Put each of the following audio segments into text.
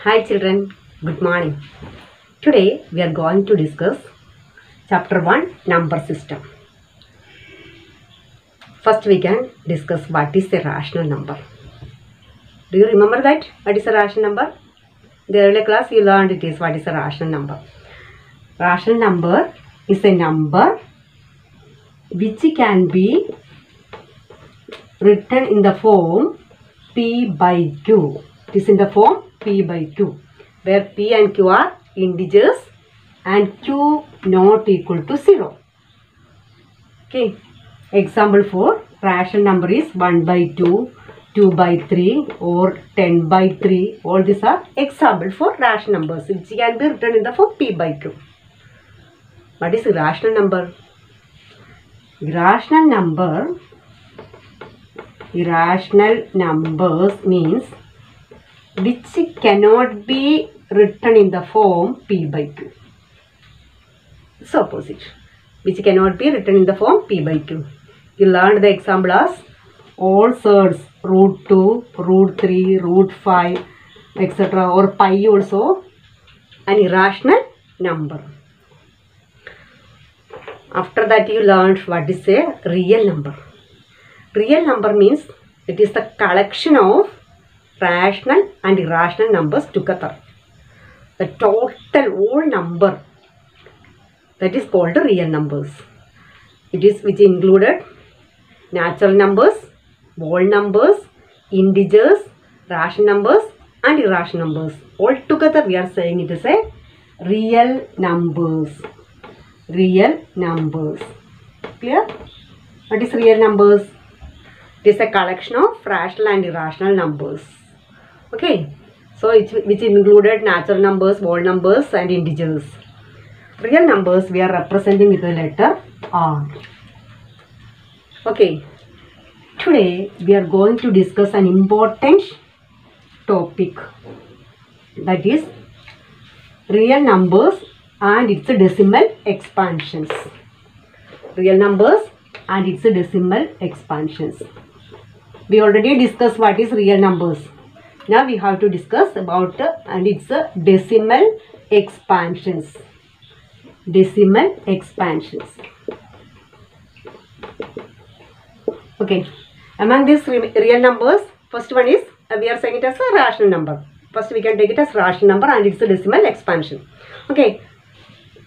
Hi children, good morning. Today we are going to discuss chapter 1 number system. First we can discuss what is a rational number. Do you remember that? What is a rational number? In the earlier class you learned it is what is a rational number. Rational number is a number which can be written in the form P by Q. It is in the form P by Q, where P and Q are integers and Q not equal to 0. Okay. Example for rational number is 1 by 2, 2 by 3 or 10 by 3. All these are example for rational numbers which can be written in the form P by Q. What is irrational number? Irrational numbers means which cannot be written in the form P by Q. It's opposite. Which cannot be written in the form P by Q. You learned the example as all surds, root 2, root 3, root 5, etc. or pi also an irrational number. After that you learned what is a real number. Real number means it is the collection of rational and irrational numbers together. The total whole number, that is called real numbers. It is which included natural numbers, whole numbers, integers, rational numbers and irrational numbers. All together we are saying it is a real numbers. Real numbers. Clear? What is real numbers? It is a collection of rational and irrational numbers. Okay. So which included natural numbers, whole numbers and integers. Real numbers we are representing with the letter R. Okay. Today we are going to discuss an important topic, that is real numbers and its decimal expansions. Real numbers and its decimal expansions. We already discussed what is real numbers. Now we have to discuss about and its decimal expansions. Decimal expansions. Okay. Among these real numbers, first one is we are saying it as a rational number. First we can take it as rational number and its decimal expansion. Okay.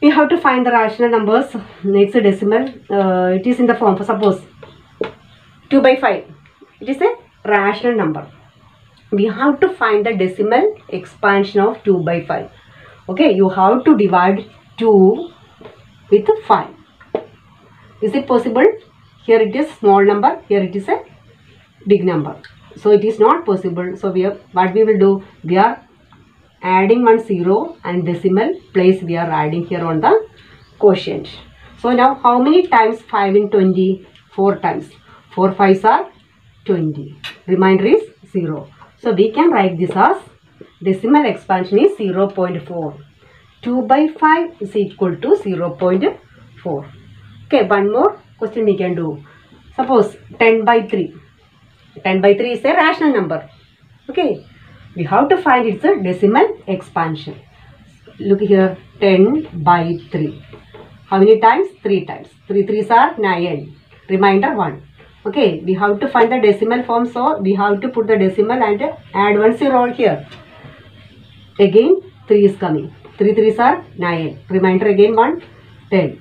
We have to find the rational numbers. Next decimal. It is in the form. Suppose 2 by 5. It is a rational number. We have to find the decimal expansion of 2 by 5. Okay, you have to divide 2 with 5. Is it possible? Here it is small number, here it is a big number. So it is not possible. So what we will do? We are adding 1 0 and decimal place we are adding here on the quotient. So now how many times 5 in 20? 4 times. 4 5s are 20. Remainder is 0. So we can write this as decimal expansion is 0.4. 2 by 5 is equal to 0.4. Okay, one more question we can do. Suppose 10 by 3. 10 by 3 is a rational number. Okay, we have to find its decimal expansion. Look here, 10 by 3. How many times? 3 times. 3 3s are 9. Remainder 1. Okay, we have to find the decimal form, so we have to put the decimal and add 1 0 here. Again 3 is coming. 3 3s are 9. Remainder again 1, 10.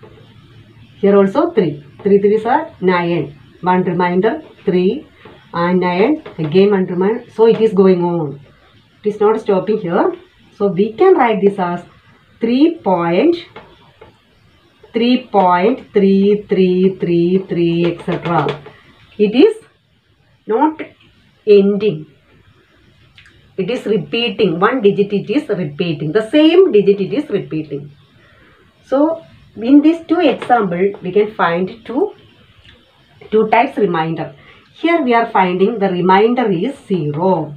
Here also 3. 3 3s are 9. 1 remainder 3 and 9 again 1 remainder. So it is going on. It is not stopping here. So we can write this as 3.3333 etc. It is not ending. It is repeating. One digit it is repeating. The same digit it is repeating. So in these two examples we can find two types remainder. Here we are finding the remainder is 0.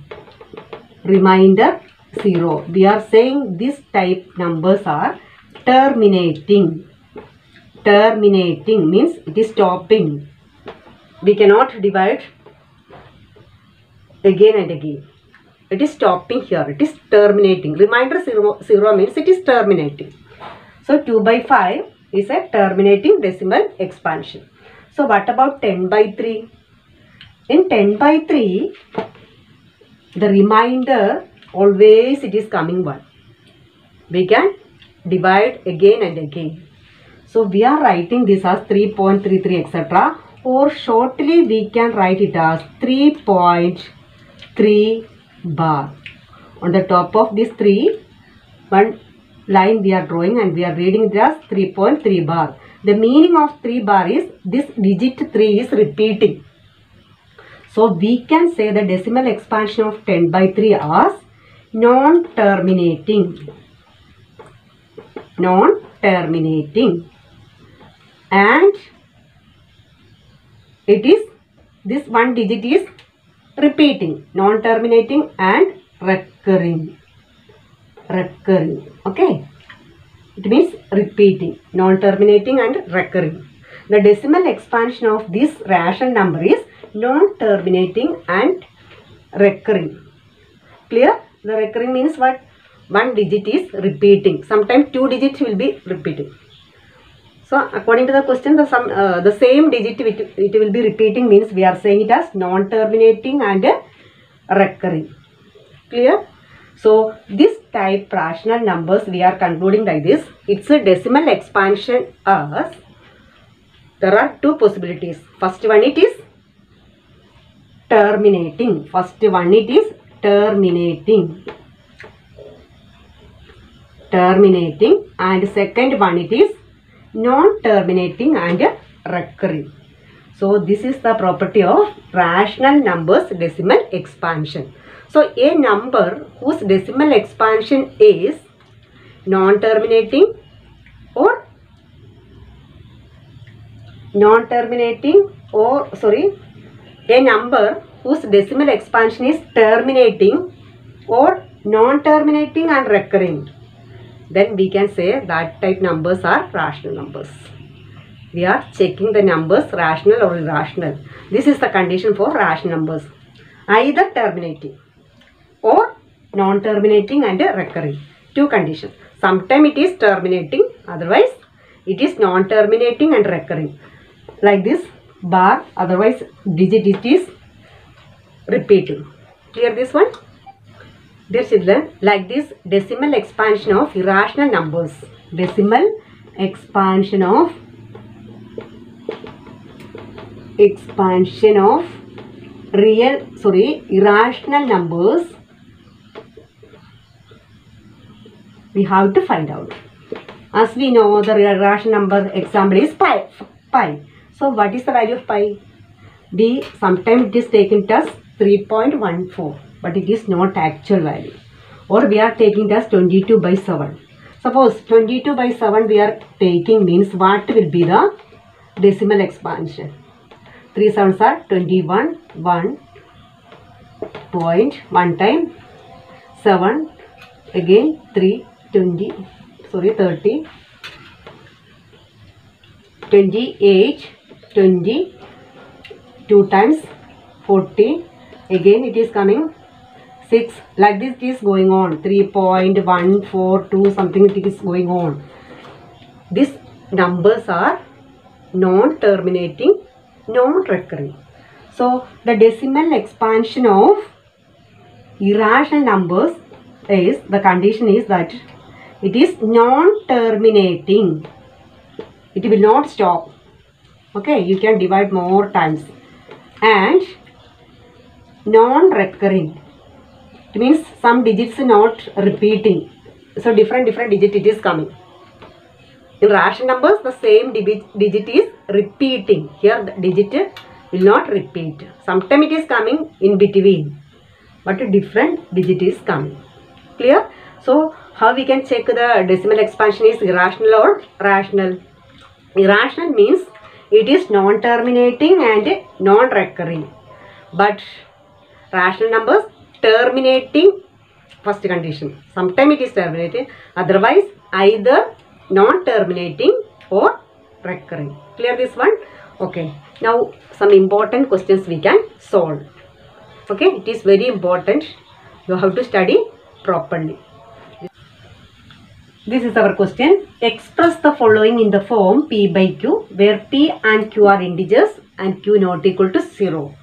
Remainder 0. We are saying this type numbers are terminating. Terminating means it is stopping. We cannot divide again and again. It is stopping here. It is terminating. Remainder 0 means it is terminating. So 2 by 5 is a terminating decimal expansion. So what about 10 by 3? In 10 by 3, the remainder always it is coming 1. We can divide again and again. So we are writing this as 3.33 etc. Or shortly we can write it as 3.3 bar. On the top of this 3, one line we are drawing and we are reading it as 3.3 bar. The meaning of 3 bar is this digit 3 is repeating. So we can say the decimal expansion of 10 by 3 as non-terminating. Non-terminating. And it is, this one digit is repeating. Non-terminating and recurring. Recurring. Okay. It means repeating. Non-terminating and recurring. The decimal expansion of this rational number is non-terminating and recurring. Clear? The recurring means what? One digit is repeating. Sometimes 2 digits will be repeating. So according to the question, the same digit it will be repeating means we are saying it as non-terminating and recurring. Clear? So this type rational numbers we are concluding like this. It's a decimal expansion as there are 2 possibilities. First one it is terminating. First one it is terminating. Terminating, and second one it is non-terminating and recurring. So this is the property of rational numbers decimal expansion. So a number whose decimal expansion is non-terminating or a number whose decimal expansion is terminating or non-terminating and recurring, then we can say that type numbers are rational numbers. We are checking the numbers rational or irrational. This is the condition for rational numbers. Either terminating or non-terminating and recurring. 2 conditions. Sometimes it is terminating, otherwise it is non-terminating and recurring. Like this bar, otherwise digit it is repeating. Clear this one? Dear children, like this decimal expansion of irrational numbers. Decimal expansion of irrational numbers we have to find out. As we know, the irrational number example is pi. So what is the value of pi? Sometimes it is taken as 3.14, but it is not actual value. Or we are taking it as 22 by 7. Suppose 22 by 7 we are taking means what will be the decimal expansion? 3 sevens are 21, 1 point, 1 time 7, again 3, 30, 28, 20, 2 times 40, again it is coming 6, like this it is going on, 3.142 something it is going on. These numbers are non-terminating, non-recurring. So the decimal expansion of irrational numbers is, the condition is that it is non-terminating. It will not stop. Okay, you can divide more times. And non-recurring. It means some digits not repeating. So different digit it is coming. In rational numbers, the same digit is repeating. Here the digit will not repeat. Sometimes it is coming in between, but a different digit is coming. Clear? So how we can check the decimal expansion is irrational or rational? Irrational means it is non-terminating and non-recurring. But rational numbers terminating, first condition. Sometimes it is terminating, otherwise either non-terminating or recurring. Clear this one? Okay. Now some important questions we can solve. Okay, it is very important You have to study properly. This is our question. Express the following in the form P by Q, where P and Q are integers and Q not equal to 0.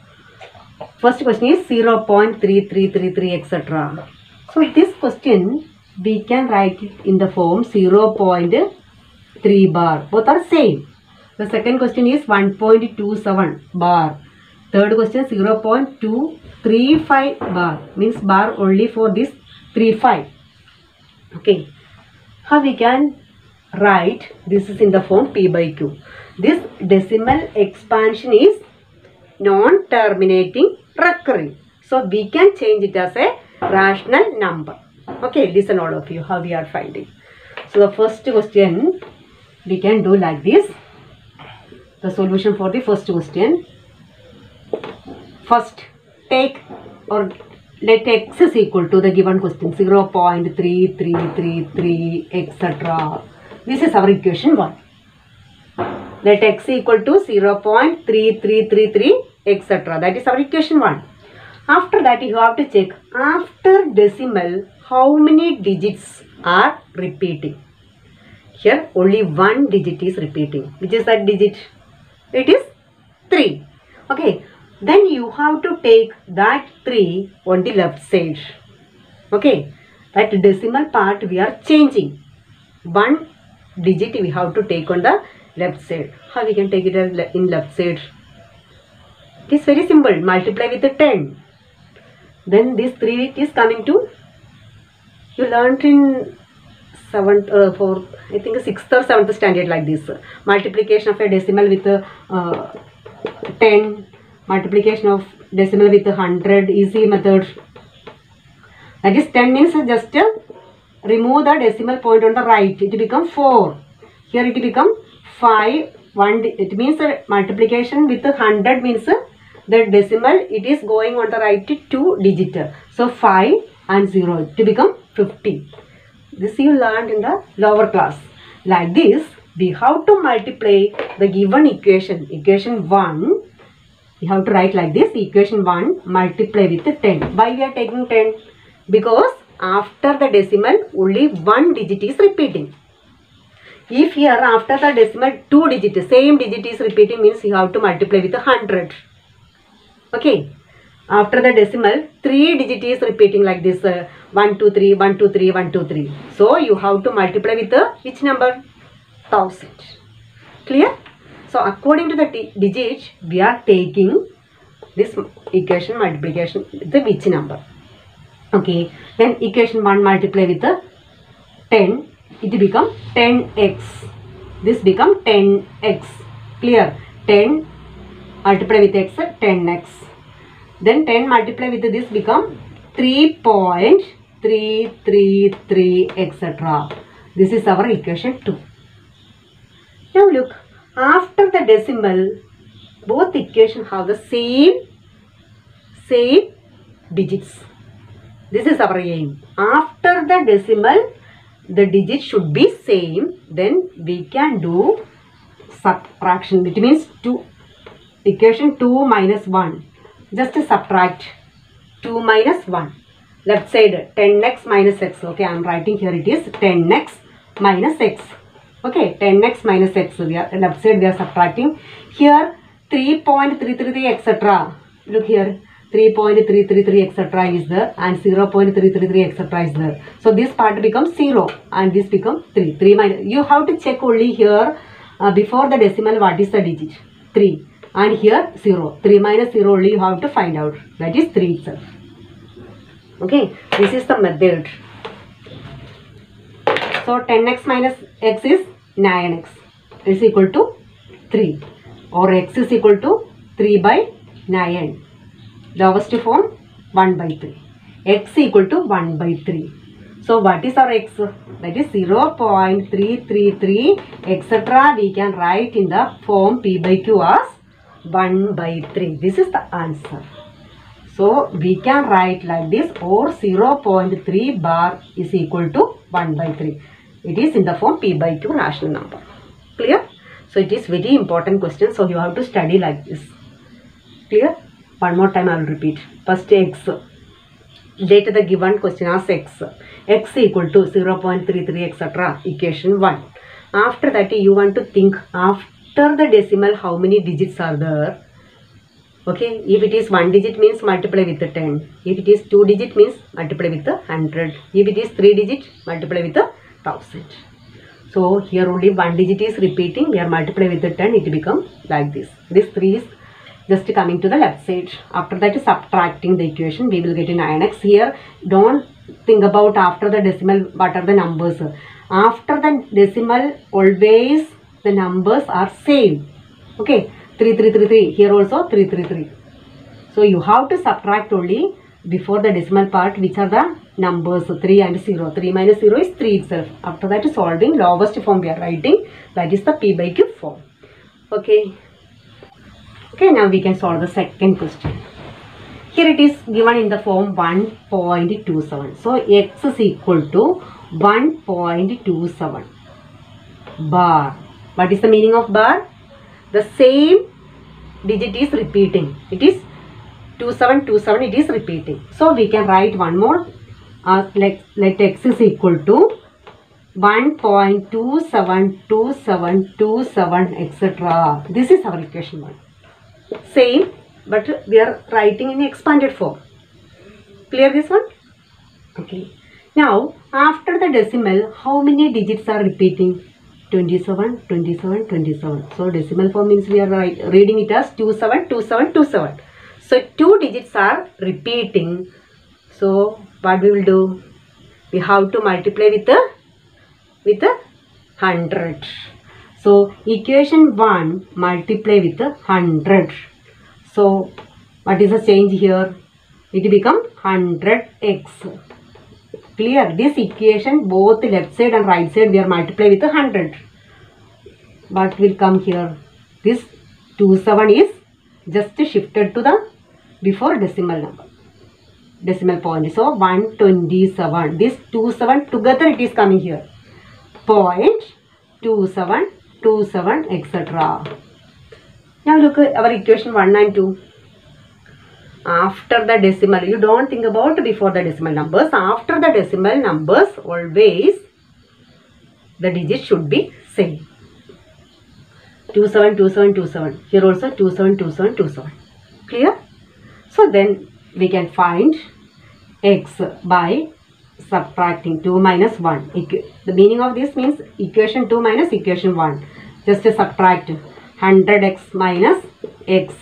First question is 0.3333 etc. So this question we can write it in the form 0.3 bar. Both are same. The second question is 1.27 bar. Third question 0.235 bar. Means bar only for this 35. Okay. How we can write this is in the form P by Q. This decimal expansion is non-terminating recurring. So we can change it as a rational number. Okay, listen all of you how we are finding. So the first question we can do like this. The solution for the first question. First take or let x is equal to the given question 0.3333 etc. This is our equation 1. Let x equal to 0.3333 etc. That is our equation 1. After that you have to check after decimal how many digits are repeating. Here only one digit is repeating. Which is that digit? It is 3. Okay. Then you have to take that 3 on the left side. Okay. That decimal part we are changing. One digit we have to take on the left side. How we can take it in left side? It is very simple. Multiply with the 10. Then this 3 is coming to, you learnt in 7th, 4th, I think 6th or 7th standard like this. Multiplication of a decimal with 10. Multiplication of decimal with 100. Easy method. That is 10 means just remove the decimal point on the right. It becomes 4. Here it becomes 5. 1. It means multiplication with 100 means the decimal it is going on the right 2 digit. So 5 and 0 to become 50. This you learned in the lower class. Like this we have to multiply the given equation. Equation 1 we have to write like this. Equation 1 multiply with 10. Why we are taking 10? Because after the decimal only one digit is repeating. If here after the decimal 2 digit same digit is repeating means you have to multiply with 100. Okay. After the decimal 3 digit is repeating like this 1 2 3 1 2 3 1 2 3. So you have to multiply with which number? 1000. Clear? So according to the digit we are taking this equation multiplication with which number? Okay. Then equation 1 multiply with 10. It become 10x. This become 10x. Clear? 10 multiply with x 10x. Then 10 multiply with this become 3.333 etc. This is our equation 2. Now look, after the decimal both equations have the same digits. This is our aim. After the decimal the digit should be same. Then we can do subtraction. It means 2. Equation 2 minus 1. Just subtract 2 minus 1. Left side 10x minus x. Okay, I am writing here it is 10x minus x. Okay, 10x minus x. We are left side we are subtracting. Here 3.333 etc. Look here 3.333 etc. is there and 0.333 etc. is there. So this part becomes 0 and this becomes 3. 3 minus. You have to check only here before the decimal what is the digit? 3. And here 0. 3 minus 0 only you have to find out. That is 3 itself. Okay. This is the method. So 10x minus x is 9x. Is equal to 3. Or x is equal to 3 by 9. Lowest form 1 by 3. X equal to 1 by 3. So what is our x? That is 0.333 etc. We can write in the form P by Q as 1 by 3. This is the answer. So we can write like this, or 0.3 bar is equal to 1 by 3. It is in the form P by Q rational number. Clear? So it is very important question. So you have to study like this. Clear? One more time I will repeat. First x. Date the given question as x. X equal to 0.33 etc. Equation 1. After that you want to think after the decimal how many digits are there. Okay, if it is 1 digit means multiply with 10. If it is 2 digit means multiply with 100. If it is 3 digit, multiply with 1000. So here only 1 digit is repeating. We are multiply with 10. It becomes like this. This 3 is just coming to the left side. After that subtracting the equation, we will get in 9x. Here don't think about after the decimal what are the numbers. After the decimal always the numbers are same. Okay, 3333. Here also 333. So you have to subtract only before the decimal part which are the numbers 3 and 0. 3 minus 0 is 3 itself. After that solving lowest form we are writing, that is the p by q form. Okay. Okay, now we can solve the second question. Here it is given in the form 1.27. So x is equal to 1.27 bar. What is the meaning of bar? The same digit is repeating. It is 2727, it is repeating. So we can write one more. Let x is equal to 1.272727 etc. This is our equation 1. Same, but we are writing in expanded form. Clear this one? Okay. Now, after the decimal, how many digits are repeating? 27, 27, 27. So, decimal form means we are reading it as 27, 27, 27. So, 2 digits are repeating. So, what we will do? We have to multiply with 100. So, equation 1 multiply with 100. So, what is the change here? It becomes 100x. Clear? This equation, both left side and right side, we are multiply with 100. What will come here? This 27 is just shifted to the before decimal number. Decimal point. So, 127. This 27 together it is coming here. 0.2727 etc. Now look at our equation 1 and 2. After the decimal, you don't think about before the decimal numbers. After the decimal numbers, always the digits should be same. 272727. Here also 272727. Clear? So then we can find x by subtracting 2 minus 1. The meaning of this means equation 2 minus equation 1. Just subtract 100x minus x.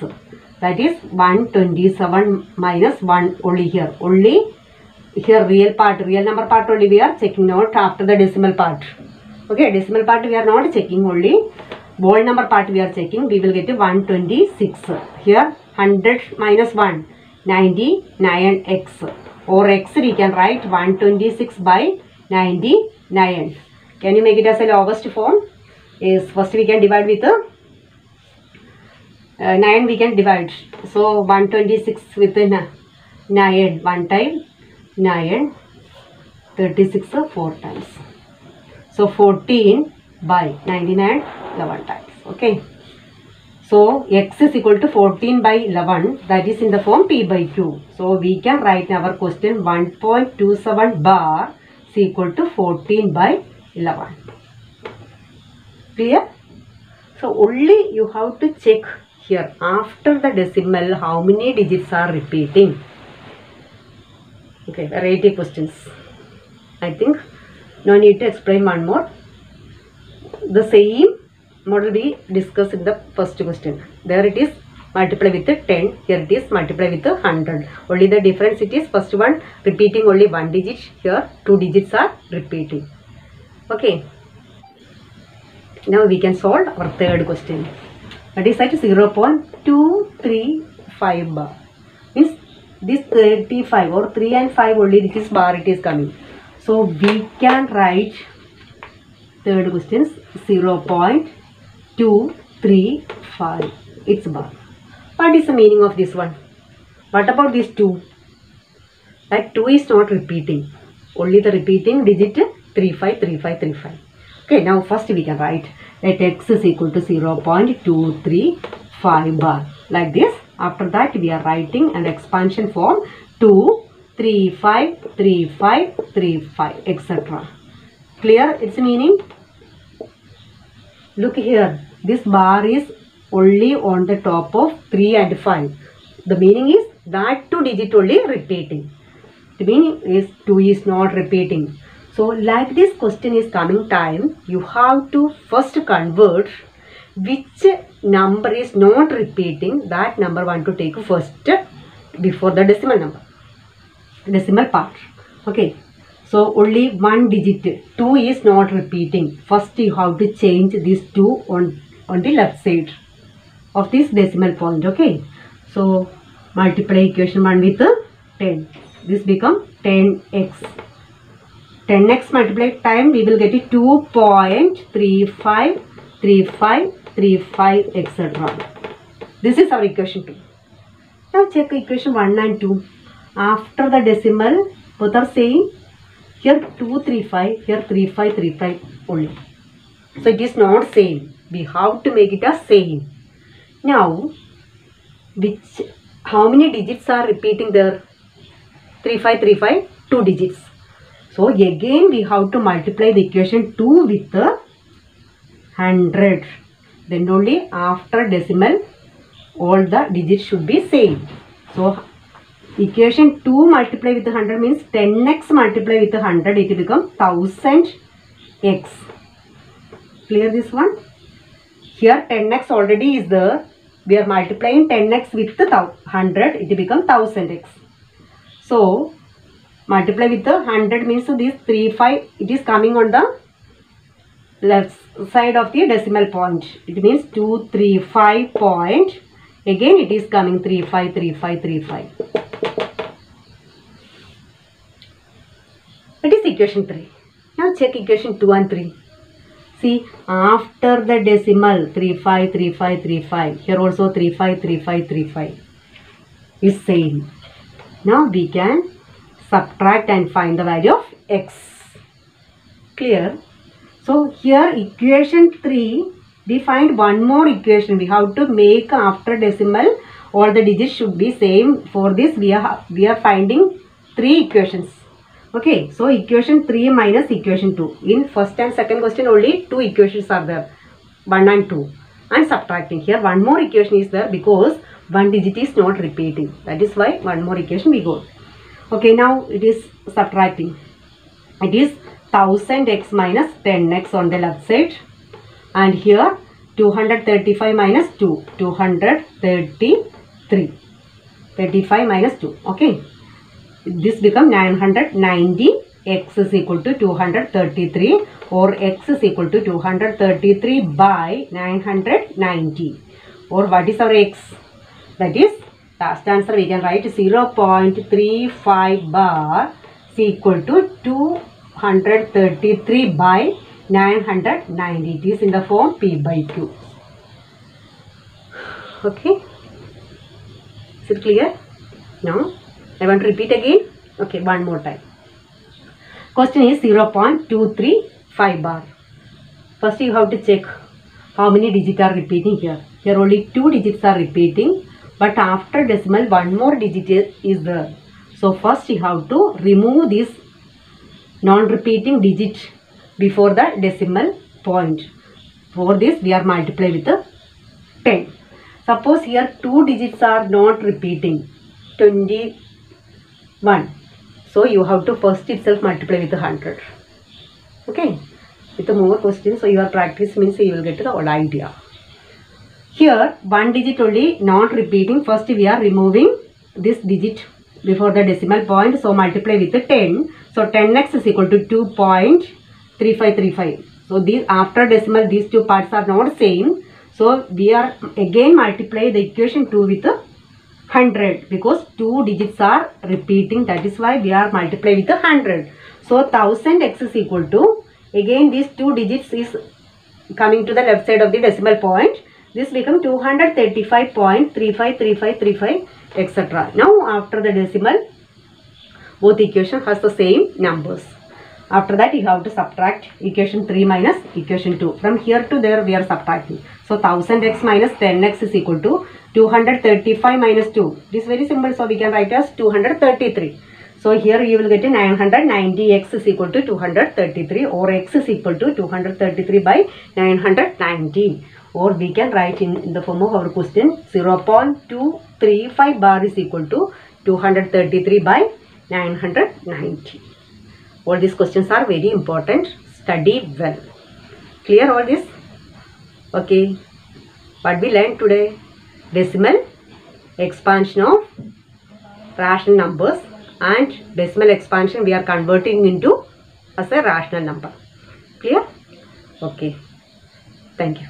That is 127 minus 1 only here. Only here real number part only we are checking out after the decimal part. Okay, decimal part we are not checking, only whole number part we are checking. We will get 126. Here 100 minus 1, 99x. Or x we can write 126 by 99. Can you make it as a lowest form? Yes, first we can divide with 9 we can divide. So 126 with 9 one time, 9, 36 4 times. So 14 by 99 11 times. Okay. So x is equal to 14 by 11, that is in the form p by q. So we can write in our question 1.27 bar is equal to 14 by 11. Clear? So only you have to check here after the decimal how many digits are repeating. Okay, there are 80 questions. I think no need to explain one more. The same model we discussed in the first question. There it is multiply with 10. Here it is multiply with 100. Only the difference it is first one repeating only 1 digit. Here 2 digits are repeating. Okay. Now we can solve our third question. That is at 0.235 bar. Means this 35 or 3 and 5 only this bar it is coming. So we can write third question 0.235. It's bar. What is the meaning of this one? What about this 2? That 2 is not repeating. Only the repeating digit 353535. Okay, now first we can write that x is equal to 0.235 bar. Like this. After that we are writing an expansion form 2 35, 35, 35, etc. Clear its meaning? Look here, this bar is only on the top of 3 and 5. The meaning is that 2 digit only repeating. The meaning is 2 is not repeating. So like this question is coming time, you have to first convert which number is not repeating, that number want to take first before the decimal number, decimal part. Okay. So only one digit, 2 is not repeating. First you have to change this 2 on the left side of this decimal point. Okay. So multiply equation 1 with 10. This become 10x. 10x multiply time we will get it 2.35, 35, 35, etc. This is our equation 2. Now check equation 1 and 2. After the decimal, both are same. Here 235, here 3535 only. So it is not same. We have to make it a same. Now, how many digits are repeating there? 3535, 2 digits. So again we have to multiply the equation 2 with 100. Then only after decimal all the digits should be same. So equation 2 multiply with 100 means 10x multiply with 100, it will become 1000x. Clear this one? Here 10x already is there. We are multiplying 10x with 100, it will become 1000x. So multiply with 100 means this 35, it is coming on the left side of the decimal point. It means 235 point. Again it is coming 35, 35, 35. That is equation 3. Now check equation 2 and 3. See, after the decimal 35, 35, 35, here also 35, 35, 35 is same. Now we can subtract and find the value of x. Clear? So here equation 3, we find one more equation. We have to make after decimal all the digits should be same. For this we are finding 3 equations. Okay, so equation 3 minus equation 2. In first and second question only 2 equations are there, 1 and 2. And subtracting. Here one more equation is there because one digit is not repeating. That is why one more equation we go. Okay, now it is subtracting. It is 1000x minus 10x on the left side. And here 235 minus 2. 233. 35 minus 2. Okay. This become 990. X is equal to 233 or x is equal to 233 by 990. Or what is our x? That is last answer we can write 0.35 bar is equal to 233 by 990. It is in the form P by Q. Okay. Is it clear? Now I want to repeat again. Okay, one more time. Question is 0.235 bar. First you have to check how many digits are repeating here. Here only 2 digits are repeating. But after decimal one more digit is there. So first you have to remove this non-repeating digit before the decimal point. For this we are multiply with 10. Suppose here 2 digits are not repeating. 21. So you have to first itself multiply with 100. Okay. With more questions, so your practice means you will get the whole idea. Here one digit only not repeating. First we are removing this digit before the decimal point. So multiply with 10. So 10x is equal to 2.3535. So these after decimal these two parts are not same. So we are again multiply the equation 2 with 100 because 2 digits are repeating. That is why we are multiply with 100. So 1000x is equal to, again these 2 digits is coming to the left side of the decimal point. This become 235.353535 etc. Now after the decimal both equation has the same numbers. After that you have to subtract equation 3 minus equation 2. From here to there we are subtracting. So 1000x minus 10x is equal to 235 minus 2. This is very simple, so we can write as 233. So here you will get 990x is equal to 233, or x is equal to 233 by 990, or we can write in the form of our question 0.235 bar is equal to 233 by 990. All these questions are very important. Study well. Clear all this? Okay. What we learned today? Decimal, expansion of rational numbers, and decimal expansion we are converting into as a rational number. Clear? Okay. Thank you.